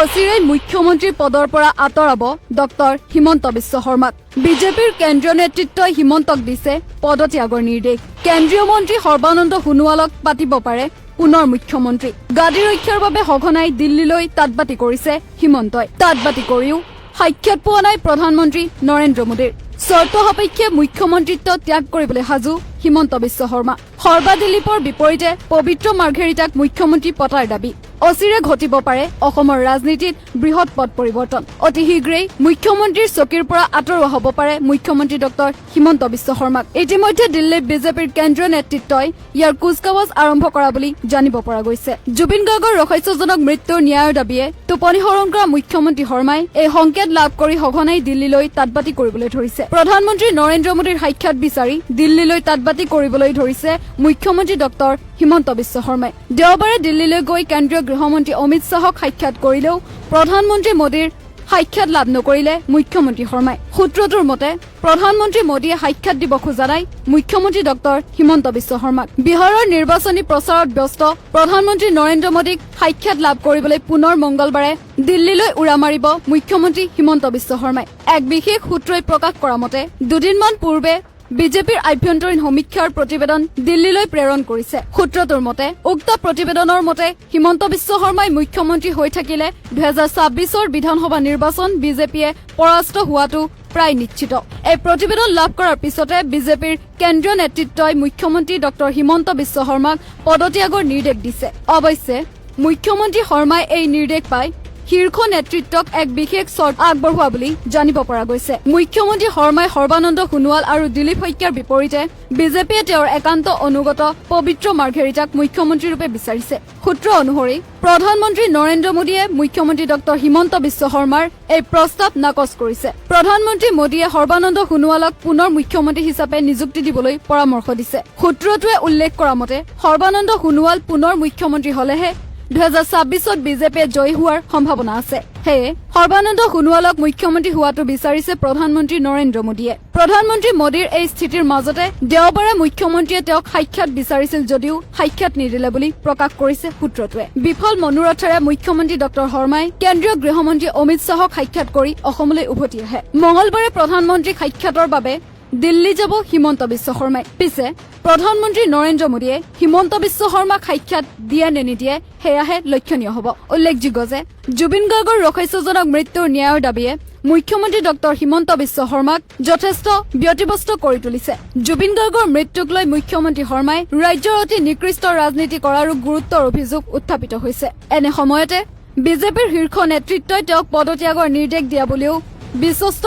অচিৰেই মুখ্যমন্ত্ৰী পদৰ পৰা আঁতৰাব ডক্টৰ হিমন্ত বিশ্ব শৰ্মাক বিজেপিৰ কেন্দ্ৰীয় নেতৃত্বই হিমন্তক দিছে পদত্যাগৰ নিৰ্দেশ কেন্দ্ৰীয় মন্ত্ৰী সৰ্বানন্দ সোণোৱালক পাতিব পাৰে পুনৰ মুখ্যমন্ত্ৰী গাদী ৰক্ষাৰ বাবে সঘনাই দিল্লীলৈ তাতবাতি কৰিছে হিমন্তই তাতবাতি কৰিও সাক্ষাৎ পোৱা নাই প্ৰধানমন্ত্ৰী নৰেন্দ্ৰ মোদীৰ চৰ্ত সাপেক্ষে মুখ্যমন্ত্ৰীত্ব ত্যাগ কৰিবলৈ সাজু হিমন্ত বিশ্ব শৰ্মা সৰ্বাদিলীপৰ বিপৰীতে পবিত্ৰ মাৰ্ঘেৰিটাক মুখ্যমন্ত্ৰী পতাৰ দাবী অচিৰে ঘটিব পাৰে অসমৰ ৰাজনীতিত বৃহৎ পদ পৰিৱৰ্তন অতি শীঘ্ৰেই মুখ্যমন্ত্ৰীৰ চকীৰ পৰা আঁতৰোৱা হ'ব পাৰে মুখ্যমন্ত্ৰী ডক্টৰ হিমন্ত বিশ্ব শৰ্মাক ইতিমধ্যে দিল্লীত বিজেপিৰ কেন্দ্ৰীয় নেতৃত্বই ইয়াৰ কুচকাৱাজ আৰম্ভ কৰা বুলি জানিব পৰা গৈছে জুবিন গাৰ্গৰ ৰহস্যজনক মৃত্যুৰ ন্যায়ৰ দাবীয়ে টোপনি হৰণ কৰা মুখ্যমন্ত্ৰী শৰ্মাই এই সংকেত লাভ কৰি সঘনাই দিল্লীলৈ তাতবাতি কৰিবলৈ ধৰিছে প্ৰধানমন্ত্ৰী নৰেন্দ্ৰ মোদীৰ সাক্ষাৎ বিচাৰি দিল্লীলৈ তাতবাতি কৰিবলৈ ধৰিছে মুখ্যমন্ত্ৰী ডক্টৰ হিমন্ত বিশ্ব শৰ্মাই দেওবাৰে দিল্লীলৈ গৈ কেন্দ্ৰীয় গৃহমন্ত্ৰী অমিত শাহক সাক্ষাৎ কৰিলেও প্ৰধানমন্ত্ৰী মোদীৰ সাক্ষাৎ লাভ নকৰিলে মুখ্যমন্ত্ৰী শৰ্মাই সূত্ৰটোৰ মতে প্ৰধানমন্ত্ৰী মোদীয়ে সাক্ষাৎ দিব খোজা নাই মুখ্যমন্ত্ৰী ডক্টৰ হিমন্ত বিশ্ব শৰ্মাক বিহাৰৰ নিৰ্বাচনী প্ৰচাৰত ব্যস্ত প্ৰধানমন্ত্ৰী নৰেন্দ্ৰ মোদীক সাক্ষাৎ লাভ কৰিবলৈ পুনৰ মংগলবাৰে দিল্লীলৈ উৰা মাৰিব মুখ্যমন্ত্ৰী হিমন্ত বিশ্ব শৰ্মাই এক বিশেষ সূত্ৰই প্ৰকাশ কৰা মতে দুদিনমান পূৰ্বে বিজেপিৰ আভ্যন্তৰীণ সমীক্ষাৰ প্ৰতিবেদন দিল্লীলৈ প্ৰেৰণ কৰিছে সূত্ৰটোৰ মতে উক্ত প্ৰতিবেদনৰ মতে হিমন্ত বিশ্ব শৰ্মাই মুখ্যমন্ত্ৰী হৈ থাকিলে 2026ৰ বিধানসভা নিৰ্বাচন বিজেপিয়ে পৰাস্ত হোৱাটো প্ৰায় নিশ্চিত এই প্ৰতিবেদন লাভ কৰাৰ পিছতে বিজেপিৰ কেন্দ্ৰীয় নেতৃত্বই মুখ্যমন্ত্ৰী ডক্টৰ হিমন্ত বিশ্ব শৰ্মাক পদত্যাগৰ নিৰ্দেশ দিছে অৱশ্যে মুখ্যমন্ত্ৰী শৰ্মাই এই নিৰ্দেশ পাই শীৰ্ষ নেতৃত্বক এক বিশেষ চৰ্ত আগবঢ়োৱা বুলি জানিব পৰা গৈছে মুখ্যমন্ত্ৰী শৰ্মাই সৰ্বানন্দ সোণোৱাল আৰু দিলীপ শইকীয়াৰ বিপৰীতে বিজেপিয়ে তেওঁৰ একান্ত অনুগত পবিত্ৰ মাৰ্ঘেৰিটাক মুখ্যমন্ত্ৰী ৰূপে বিচাৰিছে সূত্ৰ অনুসৰি প্ৰধানমন্ত্ৰী নৰেন্দ্ৰ মোদীয়ে মুখ্যমন্ত্ৰী ডক্টৰ হিমন্ত বিশ্ব শৰ্মাৰ এই প্ৰস্তাৱ নাকচ কৰিছে প্ৰধানমন্ত্ৰী মোদীয়ে সৰ্বানন্দ সোণোৱালক পুনৰ মুখ্যমন্ত্ৰী হিচাপে নিযুক্তি দিবলৈ পৰামৰ্শ দিছে সূত্ৰটোৱে উল্লেখ কৰা মতে সৰ্বানন্দ সোণোৱাল পুনৰ মুখ্যমন্ত্ৰী হলেহে 2026ত বিজেপিয়ে জয়ী হোৱাৰ সম্ভাৱনা আছে সেয়ে সৰ্বানন্দ সোণোৱালক মুখ্যমন্ত্ৰী হোৱাটো বিচাৰিছে প্ৰধানমন্ত্ৰী নৰেন্দ্ৰ মোদীয়ে প্ৰধানমন্ত্ৰী মোদীৰ এই স্থিতিৰ মাজতে দেওবাৰে মুখ্যমন্ত্ৰীয়ে তেওঁক সাক্ষাৎ বিচাৰিছিল যদিও সাক্ষাৎ নিদিলে বুলি প্ৰকাশ কৰিছে সূত্ৰটোৱে বিফল মনোৰথেৰে মুখ্যমন্ত্ৰী ডক্টৰ শৰ্মাই কেন্দ্ৰীয় গৃহমন্ত্ৰী অমিত শাহক সাক্ষাৎ কৰি অসমলৈ উভতি আহে মঙলবাৰে প্ৰধানমন্ত্ৰীক সাক্ষাৎৰ বাবে দিল্লী যাব হিমন্ত বিশ্ব শৰ্মাই পিছে প্ৰধানমন্ত্ৰী নৰেন্দ্ৰ মোদীয়ে হিমন্ত বিশ্ব শৰ্মাক সাক্ষাৎ দিয়ে নে নিদিয়ে সেয়াহে লক্ষণীয় হ'ব উল্লেখযোগ্য যে জুবিন গাৰ্গৰ ৰহস্যজনক মৃত্যুৰ ন্যায়ৰ দাবীয়ে মুখ্যমন্ত্ৰী ডক্টৰ হিমন্ত বিশ্ব শৰ্মাক যথেষ্ট ব্যতিব্যস্ত কৰি তুলিছে জুবিন গাৰ্গৰ মৃত্যুক লৈ মুখ্যমন্ত্ৰী শৰ্মাই ৰাজ্যৰ অতি নিকৃষ্ট ৰাজনীতি কৰাৰো গুৰুত্বৰ অভিযোগ উত্থাপিত হৈছে এনে সময়তে বিজেপিৰ শীৰ্ষ নেতৃত্বই তেওঁক পদত্যাগৰ নিৰ্দেশ দিয়া বুলিও বিশ্বস্ত